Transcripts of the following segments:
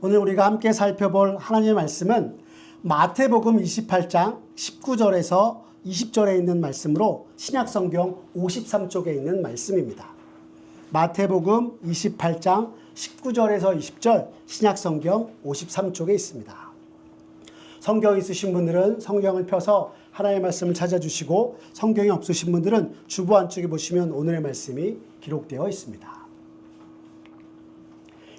오늘 우리가 함께 살펴볼 하나님의 말씀은 마태복음 28장 19절에서 20절에 있는 말씀으로 신약성경 53쪽에 있는 말씀입니다. 마태복음 28장 19절에서 20절 신약성경 53쪽에 있습니다. 성경 있으신 분들은 성경을 펴서 하나님의 말씀을 찾아주시고, 성경이 없으신 분들은 주보 안쪽에 보시면 오늘의 말씀이 기록되어 있습니다.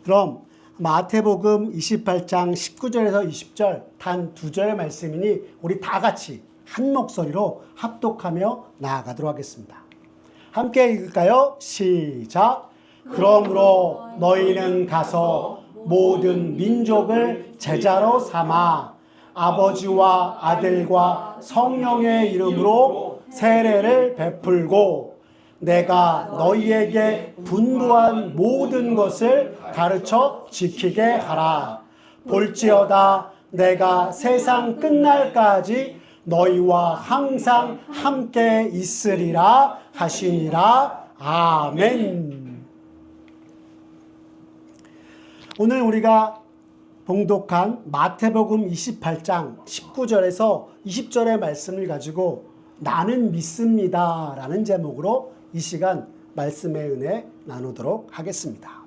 그럼 마태복음 28장 19절에서 20절 단 두 절의 말씀이니 우리 다 같이 한 목소리로 합독하며 나아가도록 하겠습니다. 함께 읽을까요? 시작! 그러므로 너희는 가서 모든 민족을 제자로 삼아 아버지와 아들과 성령의 이름으로 세례를 베풀고 내가 너희에게 분부한 모든 것을 가르쳐 지키게 하라. 볼지어다 내가 세상 끝날까지 너희와 항상 함께 있으리라 하시니라. 아멘. 오늘 우리가 봉독한 마태복음 28장 19절에서 20절의 말씀을 가지고 나는 믿습니다 라는 제목으로 이 시간 말씀의 은혜 나누도록 하겠습니다.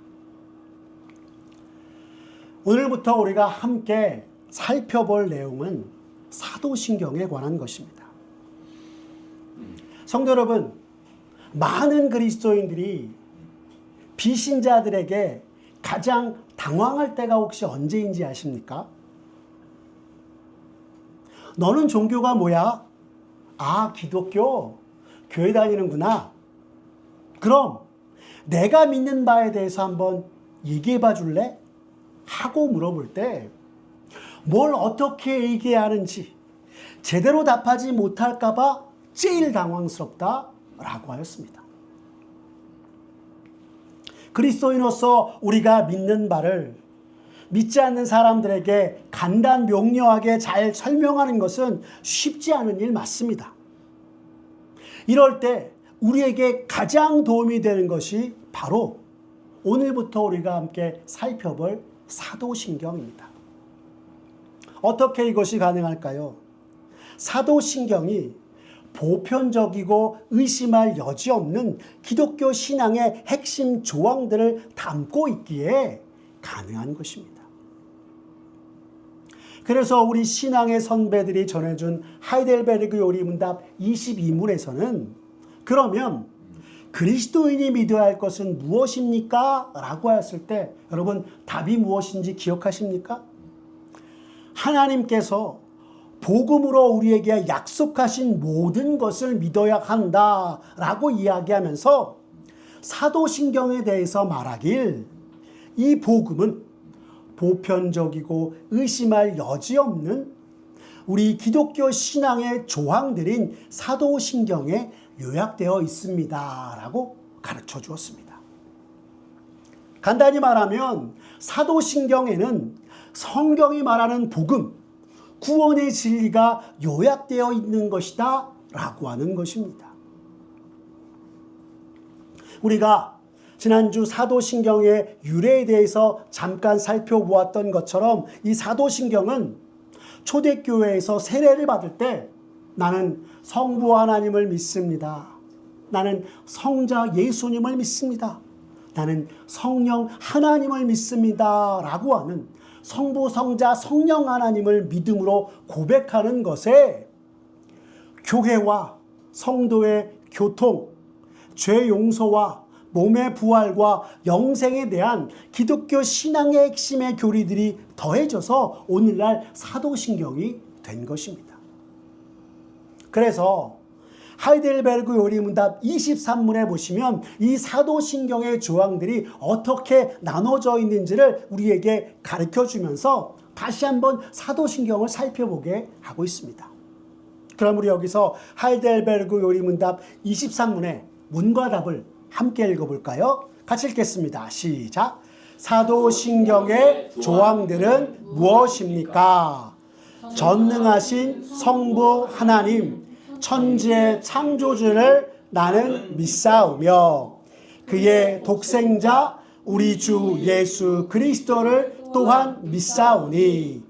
오늘부터 우리가 함께 살펴볼 내용은 사도신경에 관한 것입니다. 성도 여러분, 많은 그리스도인들이 비신자들에게 가장 당황할 때가 혹시 언제인지 아십니까? 너는 종교가 뭐야? 아, 기독교? 교회 다니는구나. 그럼 내가 믿는 바에 대해서 한번 얘기해 봐 줄래? 하고 물어볼 때 뭘 어떻게 얘기해야 하는지 제대로 답하지 못할까 봐 제일 당황스럽다라고 하였습니다. 그리스도인으로서 우리가 믿는 바를 믿지 않는 사람들에게 간단 명료하게 잘 설명하는 것은 쉽지 않은 일 맞습니다. 이럴 때 우리에게 가장 도움이 되는 것이 바로 오늘부터 우리가 함께 살펴볼 사도신경입니다. 어떻게 이것이 가능할까요? 사도신경이 보편적이고 의심할 여지 없는 기독교 신앙의 핵심 조항들을 담고 있기에 가능한 것입니다. 그래서 우리 신앙의 선배들이 전해준 하이델베르그 요리문답 22문에서는 그러면 그리스도인이 믿어야 할 것은 무엇입니까? 라고 하였을 때 여러분 답이 무엇인지 기억하십니까? 하나님께서 복음으로 우리에게 약속하신 모든 것을 믿어야 한다라고 이야기하면서 사도신경에 대해서 말하길 이 복음은 보편적이고 의심할 여지 없는 우리 기독교 신앙의 조항들인 사도신경에 요약되어 있습니다 라고 가르쳐 주었습니다. 간단히 말하면 사도신경에는 성경이 말하는 복음, 구원의 진리가 요약되어 있는 것이다 라고 하는 것입니다. 우리가 지난주 사도신경의 유래에 대해서 잠깐 살펴보았던 것처럼 이 사도신경은 초대교회에서 세례를 받을 때 나는 성부 하나님을 믿습니다. 나는 성자 예수님을 믿습니다. 나는 성령 하나님을 믿습니다 라고 하는 성부, 성자, 성령 하나님을 믿음으로 고백하는 것에 교회와 성도의 교통, 죄 용서와 몸의 부활과 영생에 대한 기독교 신앙의 핵심의 교리들이 더해져서 오늘날 사도신경이 된 것입니다. 그래서 하이델베르그 요리문답 23문에 보시면 이 사도신경의 조항들이 어떻게 나눠져 있는지를 우리에게 가르쳐주면서 다시 한번 사도신경을 살펴보게 하고 있습니다. 그럼 우리 여기서 하이델베르그 요리문답 23문의 문과 답을 함께 읽어볼까요? 같이 읽겠습니다. 시작! 사도신경의 조항들은 무엇입니까? 전능하신 성부 하나님, 천지의 창조주를 나는 믿사오며 그의 독생자 우리 주 예수 그리스도를 또한 믿사오니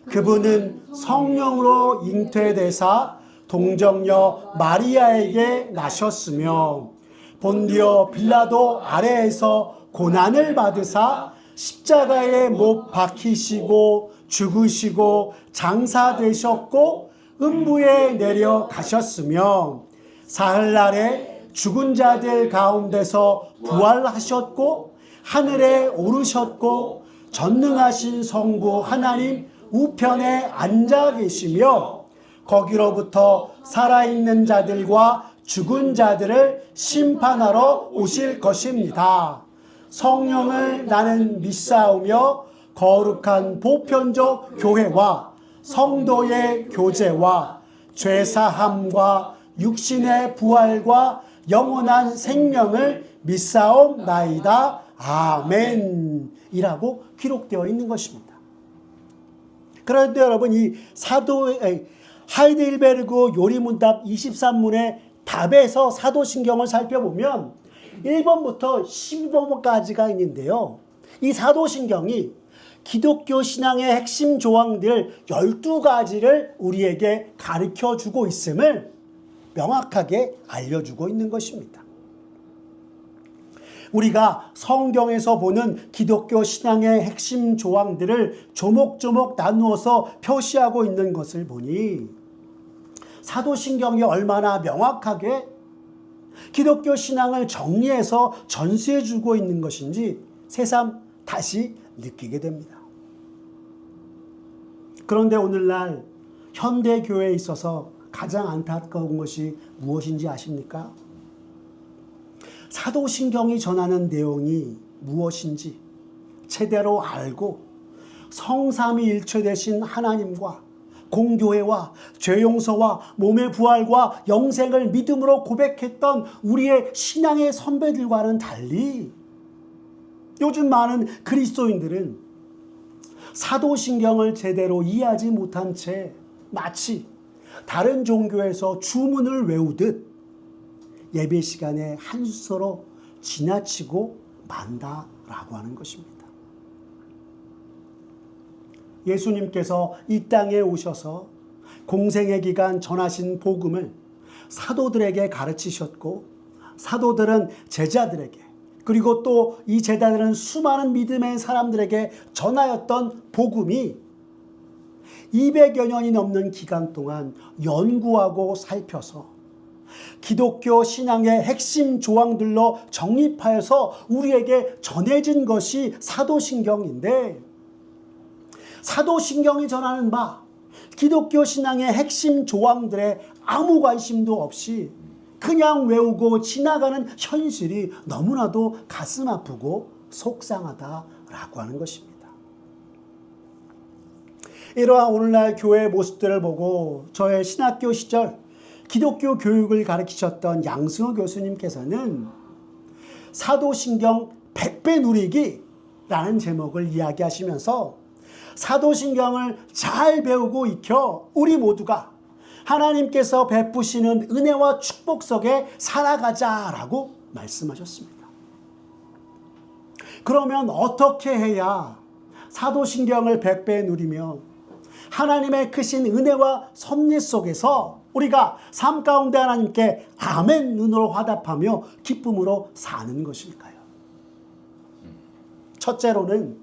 그분은 성령으로 잉태되사 동정녀 마리아에게 나셨으며 본디오 빌라도 아래에서 고난을 받으사 십자가에 못 박히시고 죽으시고 장사되셨고 음부에 내려가셨으며 사흘날에 죽은 자들 가운데서 부활하셨고 하늘에 오르셨고 전능하신 성부 하나님 우편에 앉아 계시며 거기로부터 살아있는 자들과 죽은 자들을 심판하러 오실 것입니다. 성령을 나는 믿사오며 거룩한 보편적 교회와 성도의 교제와 죄사함과 육신의 부활과 영원한 생명을 믿사옵나이다. 아멘. 이라고 기록되어 있는 것입니다. 그런데 여러분, 이 하이델베르그 요리문답 23문의 답에서 사도신경을 살펴보면 1번부터 12번까지가 있는데요. 이 사도신경이 기독교 신앙의 핵심 조항들 12가지를 우리에게 가르쳐주고 있음을 명확하게 알려주고 있는 것입니다. 우리가 성경에서 보는 기독교 신앙의 핵심 조항들을 조목조목 나누어서 표시하고 있는 것을 보니 사도신경이 얼마나 명확하게 기독교 신앙을 정리해서 전수해주고 있는 것인지 새삼 다시 느끼게 됩니다. 그런데 오늘날 현대교회에 있어서 가장 안타까운 것이 무엇인지 아십니까? 사도신경이 전하는 내용이 무엇인지 제대로 알고 성삼위일체 되신 하나님과 공교회와 죄용서와 몸의 부활과 영생을 믿음으로 고백했던 우리의 신앙의 선배들과는 달리 요즘 많은 그리스도인들은 사도신경을 제대로 이해하지 못한 채 마치 다른 종교에서 주문을 외우듯 예배 시간에 한 수서로 지나치고 만다라고 하는 것입니다. 예수님께서 이 땅에 오셔서 공생의 기간 전하신 복음을 사도들에게 가르치셨고 사도들은 제자들에게 그리고 또 이 제자들은 수많은 믿음의 사람들에게 전하였던 복음이 200여 년이 넘는 기간 동안 연구하고 살펴서 기독교 신앙의 핵심 조항들로 정립하여서 우리에게 전해진 것이 사도신경인데 사도신경이 전하는 바 기독교 신앙의 핵심 조항들에 아무 관심도 없이 그냥 외우고 지나가는 현실이 너무나도 가슴 아프고 속상하다라고 하는 것입니다. 이러한 오늘날 교회의 모습들을 보고 저의 신학교 시절 기독교 교육을 가르치셨던 양승호 교수님께서는 사도신경 100배 누리기라는 제목을 이야기하시면서 사도신경을 잘 배우고 익혀 우리 모두가 하나님께서 베푸시는 은혜와 축복 속에 살아가자라고 말씀하셨습니다. 그러면 어떻게 해야 사도신경을 100배 누리며 하나님의 크신 은혜와 섭리 속에서 우리가 삶 가운데 하나님께 아멘 눈으로 화답하며 기쁨으로 사는 것일까요? 첫째로는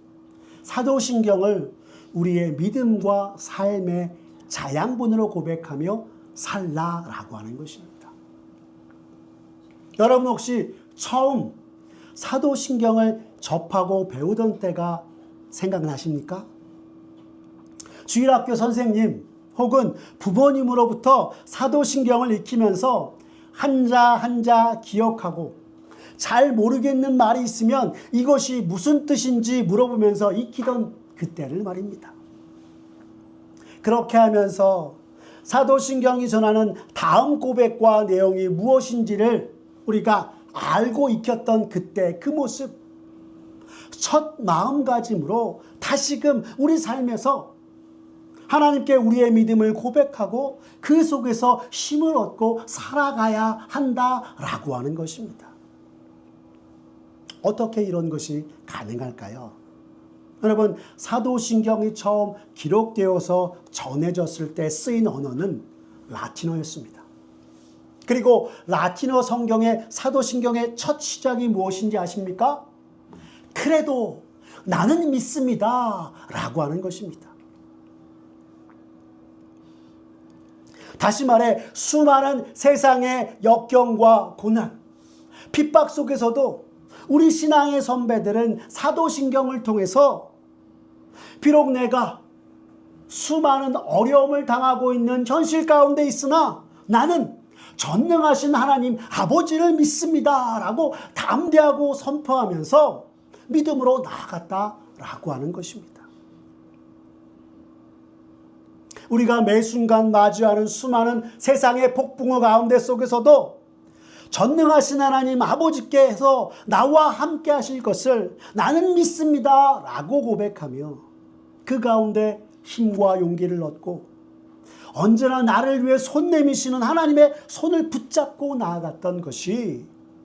사도신경을 우리의 믿음과 삶의 자양분으로 고백하며 살라라고 하는 것입니다. 여러분 혹시 처음 사도신경을 접하고 배우던 때가 생각나십니까? 주일학교 선생님 혹은 부모님으로부터 사도신경을 익히면서 한자 한자 기억하고 잘 모르겠는 말이 있으면 이것이 무슨 뜻인지 물어보면서 익히던 그때를 말입니다. 그렇게 하면서 사도신경이 전하는 다음 고백과 내용이 무엇인지를 우리가 알고 익혔던 그때 그 모습, 첫 마음가짐으로 다시금 우리 삶에서 하나님께 우리의 믿음을 고백하고 그 속에서 힘을 얻고 살아가야 한다라고 하는 것입니다. 어떻게 이런 것이 가능할까요? 여러분, 사도신경이 처음 기록되어서 전해졌을 때 쓰인 언어는 라틴어였습니다. 그리고 라틴어 성경의 사도신경의 첫 시작이 무엇인지 아십니까? 그래도 나는 믿습니다 라고 하는 것입니다. 다시 말해 수많은 세상의 역경과 고난, 핍박 속에서도 우리 신앙의 선배들은 사도신경을 통해서 비록 내가 수많은 어려움을 당하고 있는 현실 가운데 있으나 나는 전능하신 하나님 아버지를 믿습니다 라고 담대하고 선포하면서 믿음으로 나아갔다라고 하는 것입니다. 우리가 매 순간 마주하는 수많은 세상의 폭풍우 가운데 속에서도 전능하신 하나님 아버지께서 나와 함께 하실 것을 나는 믿습니다 라고 고백하며 그 가운데 힘과 용기를 얻고 언제나 나를 위해 손 내미시는 하나님의 손을 붙잡고 나아갔던 것이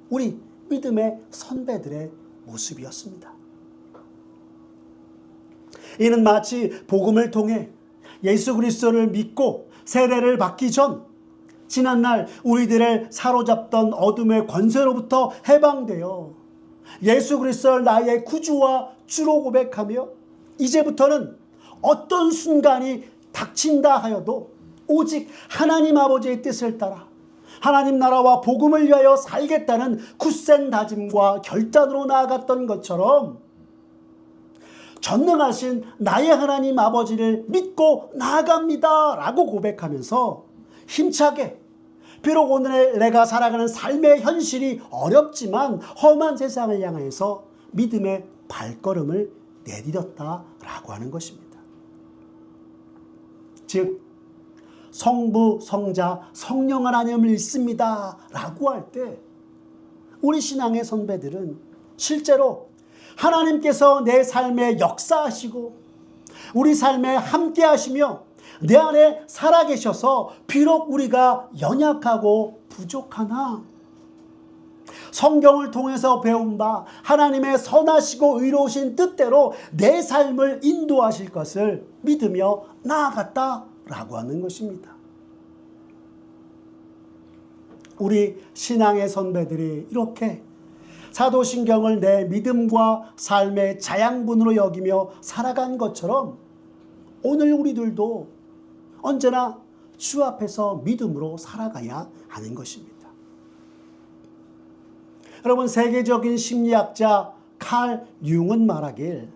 우리 믿음의 선배들의 모습이었습니다. 이는 마치 복음을 통해 예수 그리스도를 믿고 세례를 받기 전 지난날 우리들을 사로잡던 어둠의 권세로부터 해방되어 예수 그리스도를 나의 구주와 주로 고백하며 이제부터는 어떤 순간이 닥친다 하여도 오직 하나님 아버지의 뜻을 따라 하나님 나라와 복음을 위하여 살겠다는 굳센 다짐과 결단으로 나아갔던 것처럼 전능하신 나의 하나님 아버지를 믿고 나아갑니다 라고 고백하면서 힘차게 비록 오늘 내가 살아가는 삶의 현실이 어렵지만 험한 세상을 향해서 믿음의 발걸음을 내디뎠다라고 하는 것입니다. 즉 성부, 성자, 성령 하나님을 믿습니다 라고 할 때 우리 신앙의 선배들은 실제로 하나님께서 내 삶에 역사하시고 우리 삶에 함께 하시며 내 안에 살아계셔서 비록 우리가 연약하고 부족하나 성경을 통해서 배운 바 하나님의 선하시고 의로우신 뜻대로 내 삶을 인도하실 것을 믿으며 나아갔다라고 하는 것입니다. 우리 신앙의 선배들이 이렇게 사도신경을 내 믿음과 삶의 자양분으로 여기며 살아간 것처럼 오늘 우리들도 언제나 주 앞에서 믿음으로 살아가야 하는 것입니다. 여러분, 세계적인 심리학자 칼 융은 말하길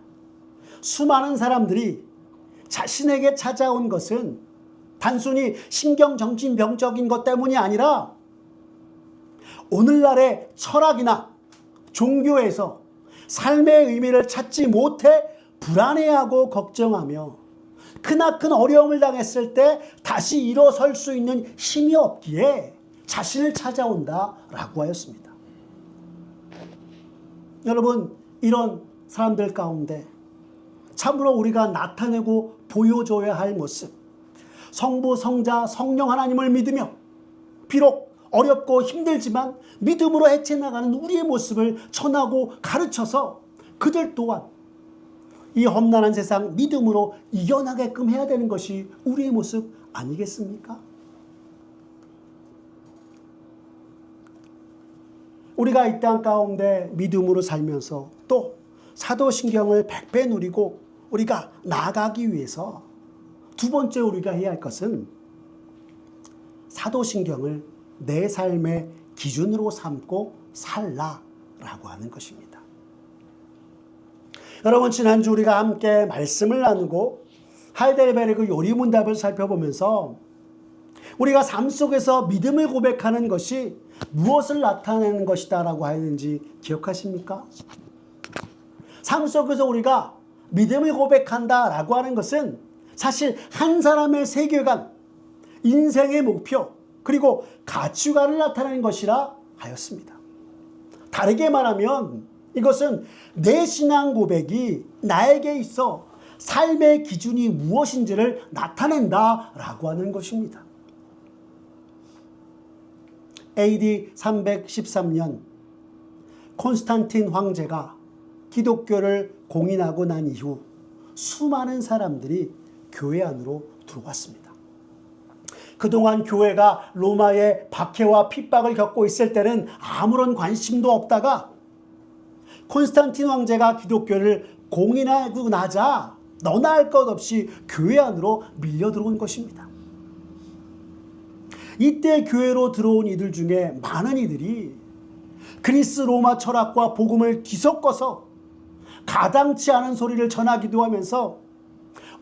수많은 사람들이 자신에게 찾아온 것은 단순히 신경정신병적인 것 때문이 아니라 오늘날의 철학이나 종교에서 삶의 의미를 찾지 못해 불안해하고 걱정하며 크나큰 어려움을 당했을 때 다시 일어설 수 있는 힘이 없기에 자신을 찾아온다라고 하였습니다. 여러분, 이런 사람들 가운데 참으로 우리가 나타내고 보여줘야 할 모습, 성부, 성자, 성령 하나님을 믿으며 비록 어렵고 힘들지만 믿음으로 헤쳐나가는 우리의 모습을 전하고 가르쳐서 그들 또한 이 험난한 세상 믿음으로 이겨나게끔 해야 되는 것이 우리의 모습 아니겠습니까? 우리가 이 땅 가운데 믿음으로 살면서 또 사도신경을 100배 누리고 우리가 나아가기 위해서 두 번째 우리가 해야 할 것은 사도신경을 내 삶의 기준으로 삼고 살라라고 하는 것입니다. 여러분, 지난주 우리가 함께 말씀을 나누고 하이델베르그 요리문답을 살펴보면서 우리가 삶 속에서 믿음을 고백하는 것이 무엇을 나타내는 것이다 라고 하였는지 기억하십니까? 삶 속에서 우리가 믿음을 고백한다 라고 하는 것은 사실 한 사람의 세계관, 인생의 목표, 그리고 가치관을 나타내는 것이라 하였습니다. 다르게 말하면 이것은 내 신앙 고백이 나에게 있어 삶의 기준이 무엇인지를 나타낸다라고 하는 것입니다. AD 313년 콘스탄틴 황제가 기독교를 공인하고 난 이후 수많은 사람들이 교회 안으로 들어왔습니다. 그동안 교회가 로마의 박해와 핍박을 겪고 있을 때는 아무런 관심도 없다가 콘스탄틴 황제가 기독교를 공인하고 나자 너나 할 것 없이 교회 안으로 밀려 들어온 것입니다. 이때 교회로 들어온 이들 중에 많은 이들이 그리스 로마 철학과 복음을 뒤섞어서 가당치 않은 소리를 전하기도 하면서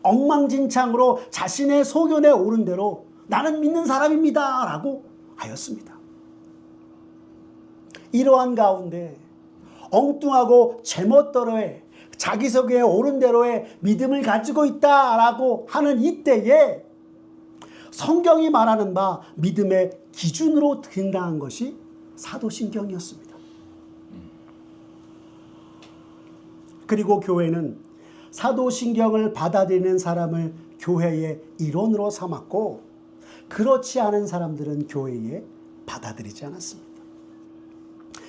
엉망진창으로 자신의 소견에 오른 대로 나는 믿는 사람입니다 라고 하였습니다. 이러한 가운데 엉뚱하고 제멋대로의 자기 소견에 오른 대로의 믿음을 가지고 있다라고 하는 이때에 성경이 말하는 바 믿음의 기준으로 등장한 것이 사도신경이었습니다. 그리고 교회는 사도신경을 받아들이는 사람을 교회의 일원으로 삼았고 그렇지 않은 사람들은 교회에 받아들이지 않았습니다.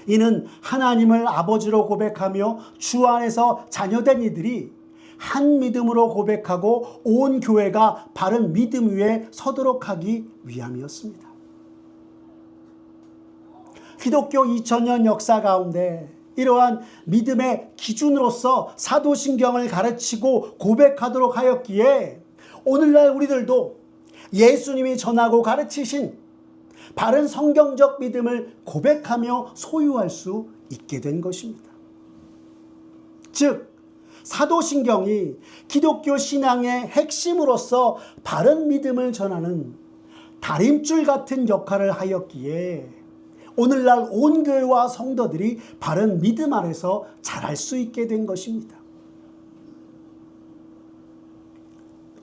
이는 하나님을 아버지로 고백하며 주 안에서 자녀된 이들이 한 믿음으로 고백하고 온 교회가 바른 믿음 위에 서도록 하기 위함이었습니다. 기독교 2000년 역사 가운데 이러한 믿음의 기준으로서 사도신경을 가르치고 고백하도록 하였기에 오늘날 우리들도 예수님이 전하고 가르치신 바른 성경적 믿음을 고백하며 소유할 수 있게 된 것입니다. 즉 사도신경이 기독교 신앙의 핵심으로서 바른 믿음을 전하는 다림줄 같은 역할을 하였기에 오늘날 온 교회와 성도들이 바른 믿음 아래서 자랄 수 있게 된 것입니다.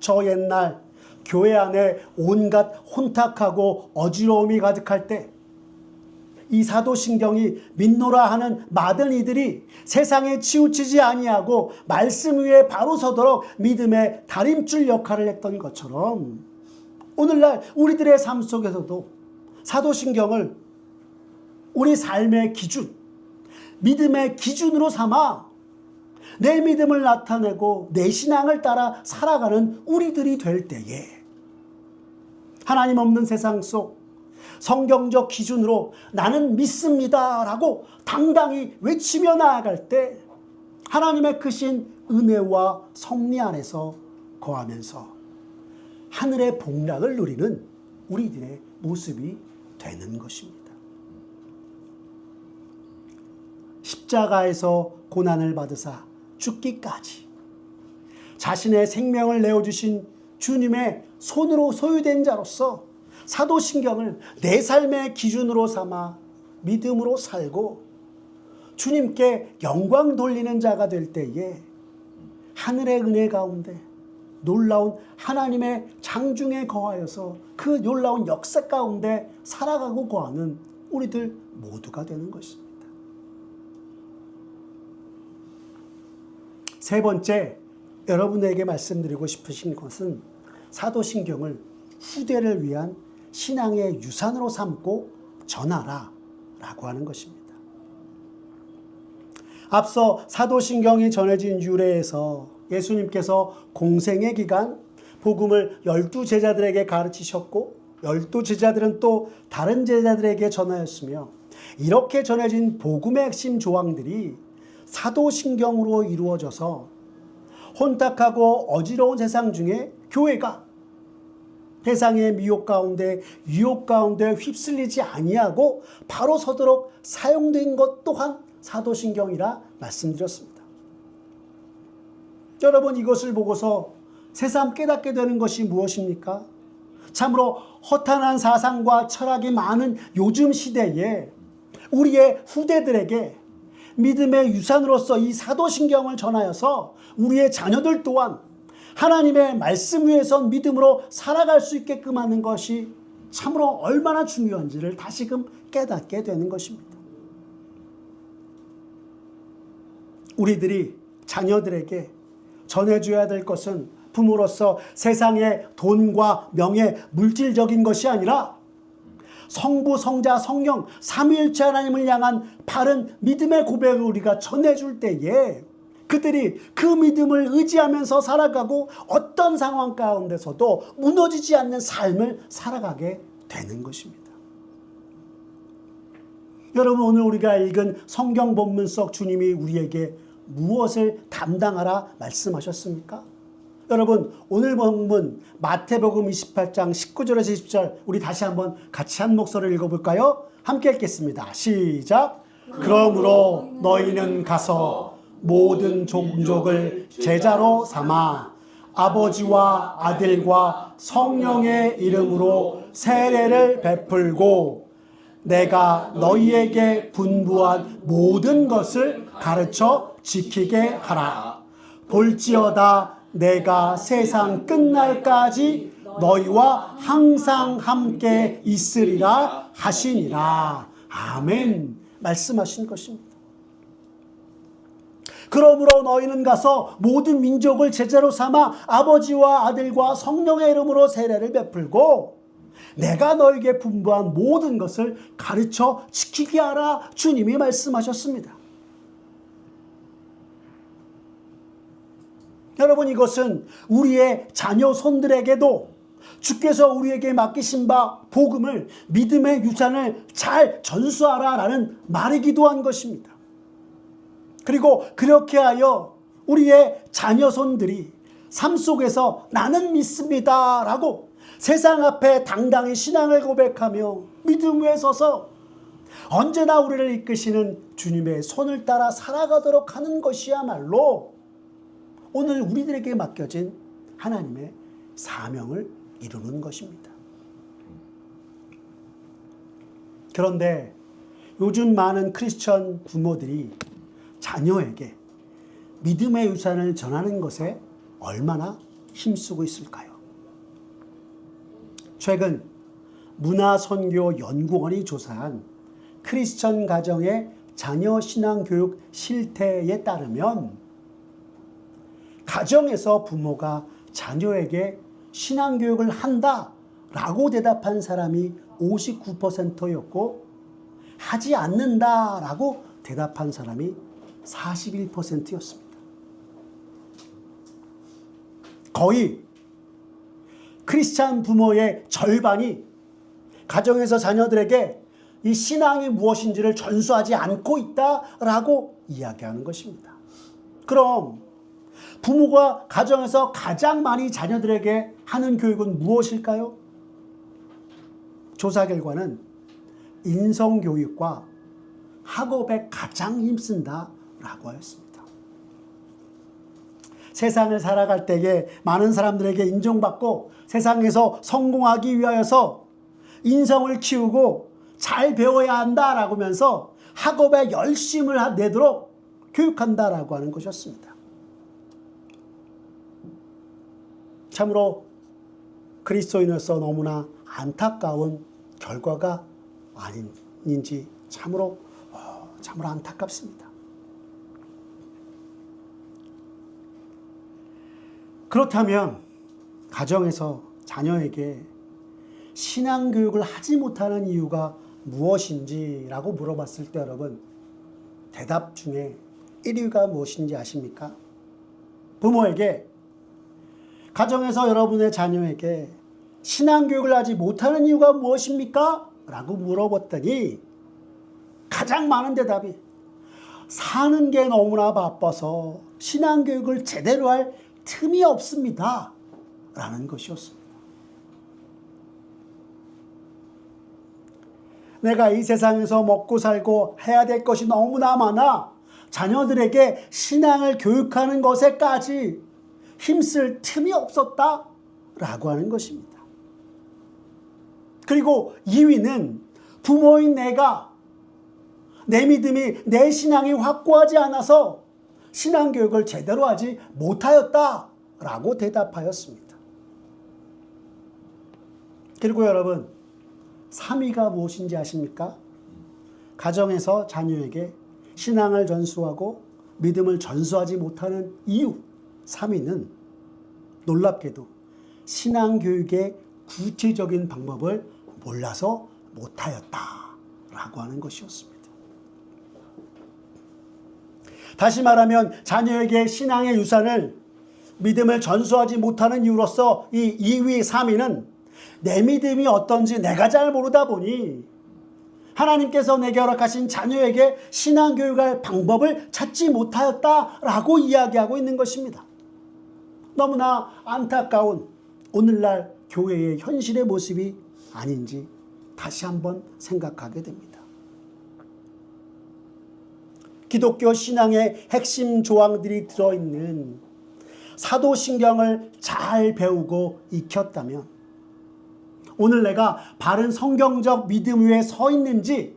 저 옛날 교회 안에 온갖 혼탁하고 어지러움이 가득할 때 이 사도신경이 믿노라 하는 많은 이들이 세상에 치우치지 아니하고 말씀 위에 바로 서도록 믿음의 다림줄 역할을 했던 것처럼 오늘날 우리들의 삶 속에서도 사도신경을 우리 삶의 기준, 믿음의 기준으로 삼아 내 믿음을 나타내고 내 신앙을 따라 살아가는 우리들이 될 때에 하나님 없는 세상 속 성경적 기준으로 나는 믿습니다 라고 당당히 외치며 나아갈 때 하나님의 크신 은혜와 섭리 안에서 거하면서 하늘의 복락을 누리는 우리들의 모습이 되는 것입니다. 십자가에서 고난을 받으사 죽기까지 자신의 생명을 내어주신 주님의 손으로 소유된 자로서 사도신경을 내 삶의 기준으로 삼아 믿음으로 살고 주님께 영광 돌리는 자가 될 때에 하늘의 은혜 가운데 놀라운 하나님의 장중에 거하여서 그 놀라운 역사 가운데 살아가고 거하는 우리들 모두가 되는 것입니다. 세 번째, 여러분에게 말씀드리고 싶으신 것은 사도신경을 후대를 위한 신앙의 유산으로 삼고 전하라 라고 하는 것입니다. 앞서 사도신경이 전해진 유래에서 예수님께서 공생의 기간 복음을 12제자들에게 가르치셨고 12제자들은 또 다른 제자들에게 전하였으며 이렇게 전해진 복음의 핵심 조항들이 사도신경으로 이루어져서 혼탁하고 어지러운 세상 중에 교회가 세상의 미혹 가운데 유혹 가운데 휩쓸리지 아니하고 바로 서도록 사용된 것 또한 사도신경이라 말씀드렸습니다. 여러분 이것을 보고서 새삼 깨닫게 되는 것이 무엇입니까? 참으로 허탄한 사상과 철학이 많은 요즘 시대에 우리의 후대들에게 믿음의 유산으로서 이 사도신경을 전하여서 우리의 자녀들 또한 하나님의 말씀 위에서 믿음으로 살아갈 수 있게끔 하는 것이 참으로 얼마나 중요한지를 다시금 깨닫게 되는 것입니다. 우리들이 자녀들에게 전해줘야 될 것은 부모로서 세상의 돈과 명예, 물질적인 것이 아니라 성부, 성자, 성령 삼위일체 하나님을 향한 바른 믿음의 고백을 우리가 전해줄 때에 그들이 그 믿음을 의지하면서 살아가고 어떤 상황 가운데서도 무너지지 않는 삶을 살아가게 되는 것입니다. 여러분, 오늘 우리가 읽은 성경 본문 속 주님이 우리에게 무엇을 담당하라 말씀하셨습니까? 여러분, 오늘 본문 마태복음 28장 19절에서 20절 우리 다시 한번 같이 한 목소리를 읽어볼까요? 함께 읽겠습니다. 시작. 그러므로 너희는 가서 모든 종족을 제자로 삼아 아버지와 아들과 성령의 이름으로 세례를 베풀고 내가 너희에게 분부한 모든 것을 가르쳐 지키게 하라. 볼지어다 내가 세상 끝날까지 너희와 항상 함께 있으리라 하시니라. 아멘. 말씀하신 것입니다. 그러므로 너희는 가서 모든 민족을 제자로 삼아 아버지와 아들과 성령의 이름으로 세례를 베풀고 내가 너에게 분부한 모든 것을 가르쳐 지키게 하라. 주님이 말씀하셨습니다. 여러분, 이것은 우리의 자녀 손들에게도 주께서 우리에게 맡기신 바 복음을, 믿음의 유산을 잘 전수하라라는 말이기도 한 것입니다. 그리고 그렇게 하여 우리의 자녀 손들이 삶 속에서 나는 믿습니다 라고 세상 앞에 당당히 신앙을 고백하며 믿음 위에 서서 언제나 우리를 이끄시는 주님의 손을 따라 살아가도록 하는 것이야말로 오늘 우리들에게 맡겨진 하나님의 사명을 이루는 것입니다. 그런데 요즘 많은 크리스천 부모들이 자녀에게 믿음의 유산을 전하는 것에 얼마나 힘쓰고 있을까요? 최근 문화선교연구원이 조사한 크리스천 가정의 자녀 신앙교육 실태에 따르면 가정에서 부모가 자녀에게 신앙교육을 한다라고 대답한 사람이 59%였고 하지 않는다라고 대답한 사람이 41%였습니다. 거의 크리스찬 부모의 절반이 가정에서 자녀들에게 이 신앙이 무엇인지를 전수하지 않고 있다라고 이야기하는 것입니다. 그럼 부모가 가정에서 가장 많이 자녀들에게 하는 교육은 무엇일까요? 조사 결과는 인성교육과 학업에 가장 힘쓴다라고 하였습니다. 세상을 살아갈 때에 많은 사람들에게 인정받고 세상에서 성공하기 위하여서 인성을 키우고 잘 배워야 한다라고 하면서 학업에 열심을 내도록 교육한다라고 하는 것이었습니다. 참으로 그리스도인으로서 너무나 안타까운 결과가 아닌지 참으로 안타깝습니다. 그렇다면 가정에서 자녀에게 신앙교육을 하지 못하는 이유가 무엇인지라고 물어봤을 때 여러분 대답 중에 1위가 무엇인지 아십니까? 부모에게 가정에서 여러분의 자녀에게 신앙교육을 하지 못하는 이유가 무엇입니까? 라고 물어봤더니 가장 많은 대답이 사는 게 너무나 바빠서 신앙교육을 제대로 할 틈이 없습니다. 라는 것이었습니다. 내가 이 세상에서 먹고 살고 해야 될 것이 너무나 많아 자녀들에게 신앙을 교육하는 것에까지 힘쓸 틈이 없었다라고 하는 것입니다. 그리고 2위는 부모인 내가 내 믿음이 내 신앙이 확고하지 않아서 신앙교육을 제대로 하지 못하였다라고 대답하였습니다. 그리고 여러분 3위가 무엇인지 아십니까? 가정에서 자녀에게 신앙을 전수하고 믿음을 전수하지 못하는 이유 3위는 놀랍게도 신앙교육의 구체적인 방법을 몰라서 못하였다라고 하는 것이었습니다. 다시 말하면 자녀에게 신앙의 유산을 믿음을 전수하지 못하는 이유로서 이 2위, 3위는 내 믿음이 어떤지 내가 잘 모르다 보니 하나님께서 내게 허락하신 자녀에게 신앙교육할 방법을 찾지 못하였다라고 이야기하고 있는 것입니다. 너무나 안타까운 오늘날 교회의 현실의 모습이 아닌지 다시 한번 생각하게 됩니다. 기독교 신앙의 핵심 조항들이 들어있는 사도신경을 잘 배우고 익혔다면 오늘 내가 바른 성경적 믿음 위에 서 있는지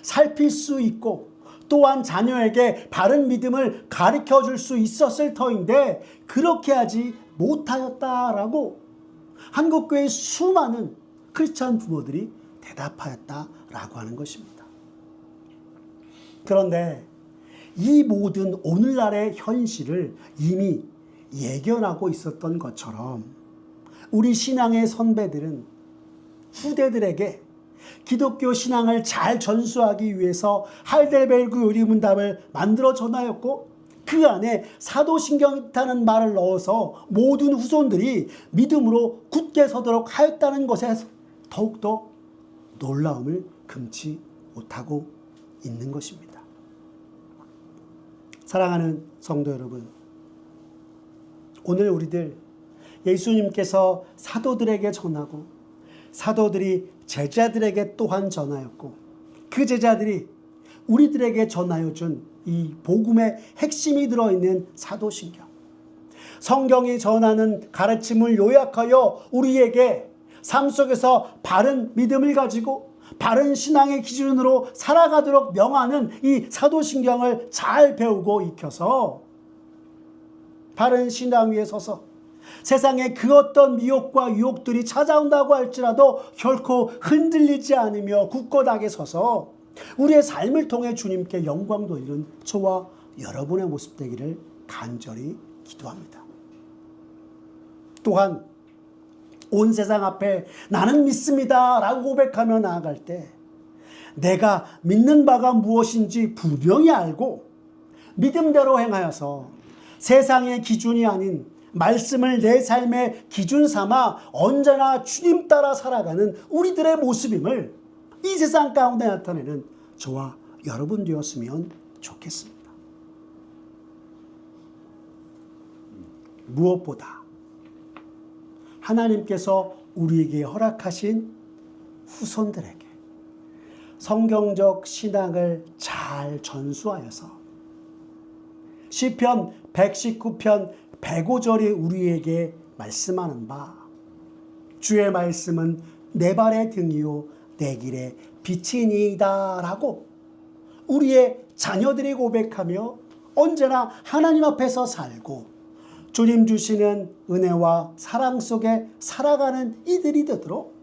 살필 수 있고 또한 자녀에게 바른 믿음을 가르쳐 줄 수 있었을 터인데 그렇게 하지 못하였다라고 한국교회의 수많은 크리스찬 부모들이 대답하였다라고 하는 것입니다. 그런데 이 모든 오늘날의 현실을 이미 예견하고 있었던 것처럼 우리 신앙의 선배들은 후대들에게 기독교 신앙을 잘 전수하기 위해서 하이델베르그 요리문답을 만들어 전하였고 그 안에 사도신경이라는 말을 넣어서 모든 후손들이 믿음으로 굳게 서도록 하였다는 것에 더욱더 놀라움을 금치 못하고 있는 것입니다. 사랑하는 성도 여러분, 오늘 우리들 예수님께서 사도들에게 전하고 사도들이 제자들에게 또한 전하였고 그 제자들이 우리들에게 전하여 준 이 복음의 핵심이 들어있는 사도신경, 성경이 전하는 가르침을 요약하여 우리에게 삶 속에서 바른 믿음을 가지고 바른 신앙의 기준으로 살아가도록 명하는 이 사도신경을 잘 배우고 익혀서 바른 신앙 위에 서서 세상에 그 어떤 미혹과 유혹들이 찾아온다고 할지라도 결코 흔들리지 않으며 굳건하게 서서 우리의 삶을 통해 주님께 영광 돌리는 저와 여러분의 모습 되기를 간절히 기도합니다. 또한 온 세상 앞에 나는 믿습니다 라고 고백하며 나아갈 때 내가 믿는 바가 무엇인지 분명히 알고 믿음대로 행하여서 세상의 기준이 아닌 말씀을 내 삶의 기준 삼아 언제나 주님 따라 살아가는 우리들의 모습임을 이 세상 가운데 나타내는 저와 여러분 되었으면 좋겠습니다. 무엇보다 하나님께서 우리에게 허락하신 후손들에게 성경적 신앙을 잘 전수하여서 시편 119편 105절이 우리에게 말씀하는 바 주의 말씀은 내 발의 등이요 내 길의 빛이니이다 라고 우리의 자녀들이 고백하며 언제나 하나님 앞에서 살고 주님 주시는 은혜와 사랑 속에 살아가는 이들이 되도록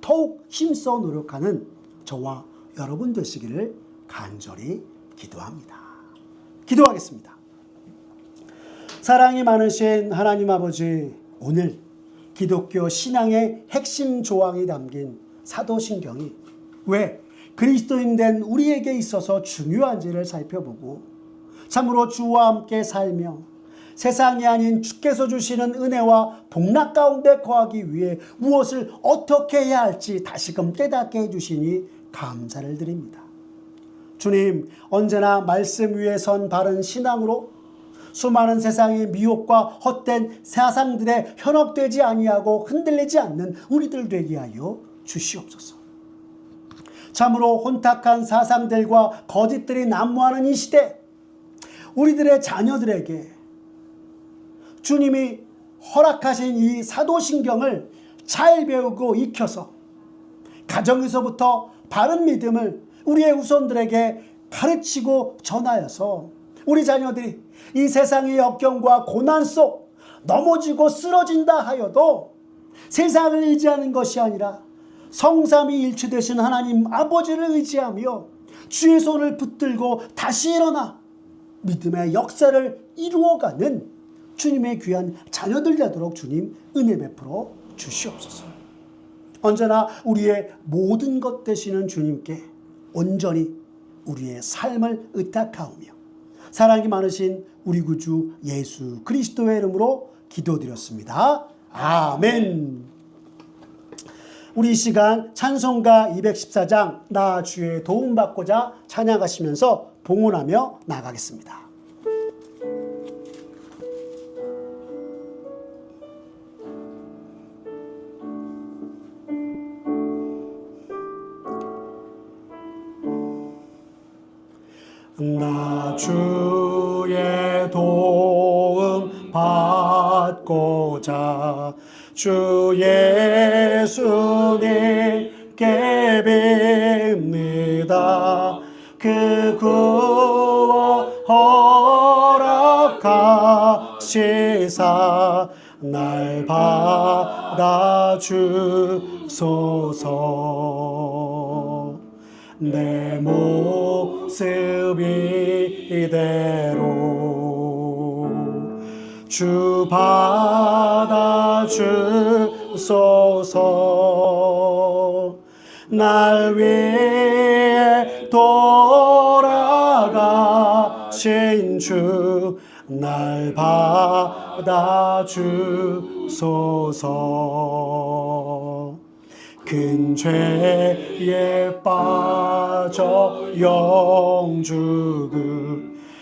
더욱 힘써 노력하는 저와 여러분 되시기를 간절히 기도합니다. 기도하겠습니다. 사랑이 많으신 하나님 아버지, 오늘 기독교 신앙의 핵심 조항이 담긴 사도신경이 왜 그리스도인 된 우리에게 있어서 중요한지를 살펴보고 참으로 주와 함께 살며 세상이 아닌 주께서 주시는 은혜와 복락 가운데 거하기 위해 무엇을 어떻게 해야 할지 다시금 깨닫게 해주시니 감사를 드립니다. 주님, 언제나 말씀 위에 선 바른 신앙으로 수많은 세상의 미혹과 헛된 사상들에 현혹되지 아니하고 흔들리지 않는 우리들 되게 하여 주시옵소서. 참으로 혼탁한 사상들과 거짓들이 난무하는 이 시대, 우리들의 자녀들에게 주님이 허락하신 이 사도신경을 잘 배우고 익혀서 가정에서부터 바른 믿음을 우리의 후손들에게 가르치고 전하여서 우리 자녀들이 이 세상의 역경과 고난 속 넘어지고 쓰러진다 하여도 세상을 의지하는 것이 아니라 성삼위 일체 되신 하나님 아버지를 의지하며 주의 손을 붙들고 다시 일어나 믿음의 역사를 이루어가는 주님의 귀한 자녀들 되도록 주님 은혜 베풀어 주시옵소서. 언제나 우리의 모든 것 되시는 주님께 온전히 우리의 삶을 의탁하오며 사랑이 많으신 우리 구주 예수 그리스도의 이름으로 기도드렸습니다. 아멘. 우리 이 시간 찬송가 214장 나 주의 도움받고자 찬양하시면서 봉헌하며 나가겠습니다. 나 주의 도움 받고자 주 예수님께 빕니다. 그 구원 허락하시사 날 받아주소서. 내 모습 이대로 주 받아주소서. 날 위해 돌아가신 주 날 받아주소서. 큰 죄에 빠져 영죽을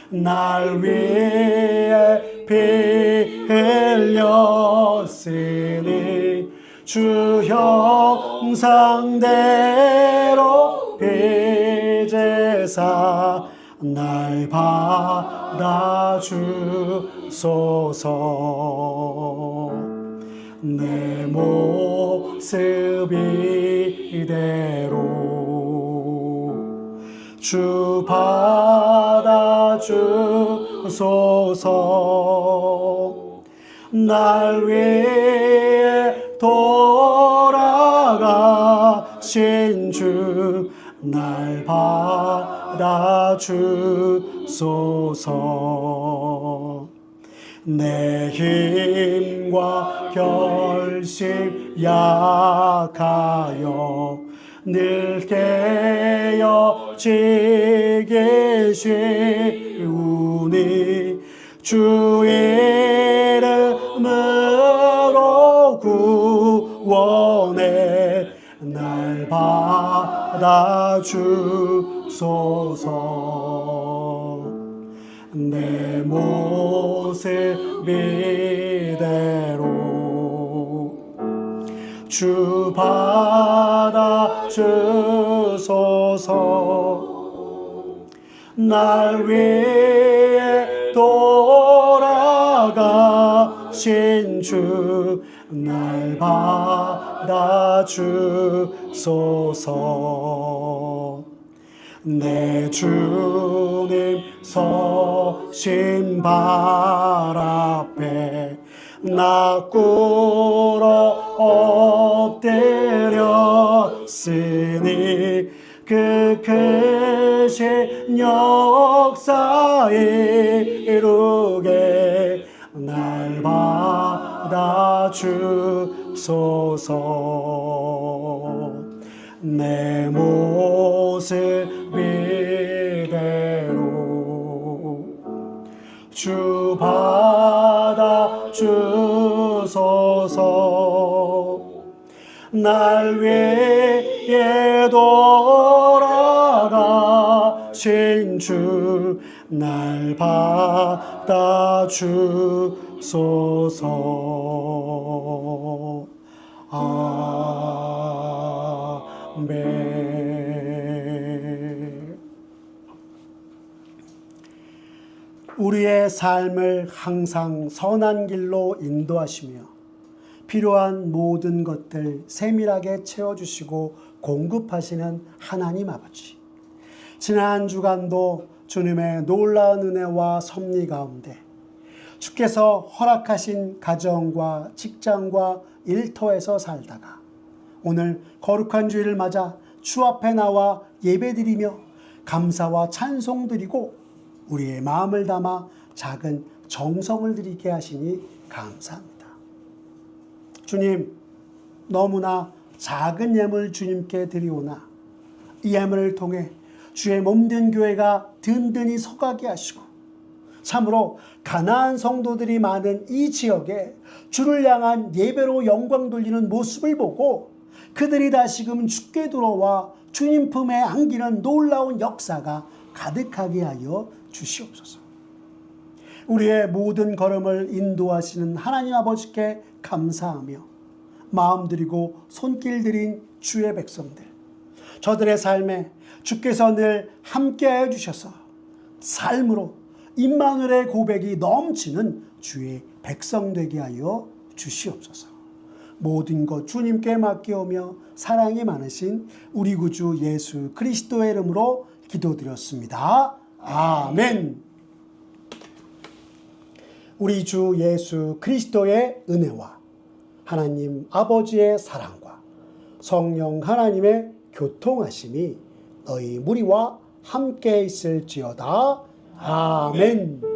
날 위해 피 흘렸으니 주 형상대로 빚으사 날 받아주소서. 내 모습 이대로 주 받아주소서. 날 위해 돌아가신 주 날 받아주소서. 내 힘과 결심 약하여 늘 깨어지기 쉬우니 주 이름으로 구원해 날 받아주소서. 내 모습 이대로 주 받아주소서. 날 위해 돌아가신 주 날 받아주소서. 내 주님 서신 발 앞에 나 꿇어 엎드렸으니 그 크신 역사 이루게 날 받아주소서. 내 모습 이대로 주 받아주소서. 날 위해 돌아가신 주 날 받아주소서. 아멘. 우리의 삶을 항상 선한 길로 인도하시며 필요한 모든 것들 세밀하게 채워주시고 공급하시는 하나님 아버지, 지난 한 주간도 주님의 놀라운 은혜와 섭리 가운데 주께서 허락하신 가정과 직장과 일터에서 살다가 오늘 거룩한 주일을 맞아 주 앞에 나와 예배드리며 감사와 찬송드리고 우리의 마음을 담아 작은 정성을 드리게 하시니 감사합니다. 주님, 너무나 작은 예물 주님께 드리오나 이 예물을 통해 주의 몸된 교회가 든든히 서가게 하시고 참으로 가나안 성도들이 많은 이 지역에 주를 향한 예배로 영광 돌리는 모습을 보고 그들이 다시금 주께 돌아와 주님 품에 안기는 놀라운 역사가 가득하게 하여 주시옵소서. 우리의 모든 걸음을 인도하시는 하나님 아버지께 감사하며 마음 드리고 손길 들인 주의 백성들, 저들의 삶에 주께서 늘 함께하여 주셔서 삶으로 임마누엘의 고백이 넘치는 주의 백성 되게 하여 주시옵소서. 모든 것 주님께 맡기오며 사랑이 많으신 우리 구주 예수 그리스도의 이름으로 기도드렸습니다. 아멘. 우리 주 예수 그리스도의 은혜와 하나님 아버지의 사랑과 성령 하나님의 교통하심이 너희 무리와 함께 있을지어다. 아멘.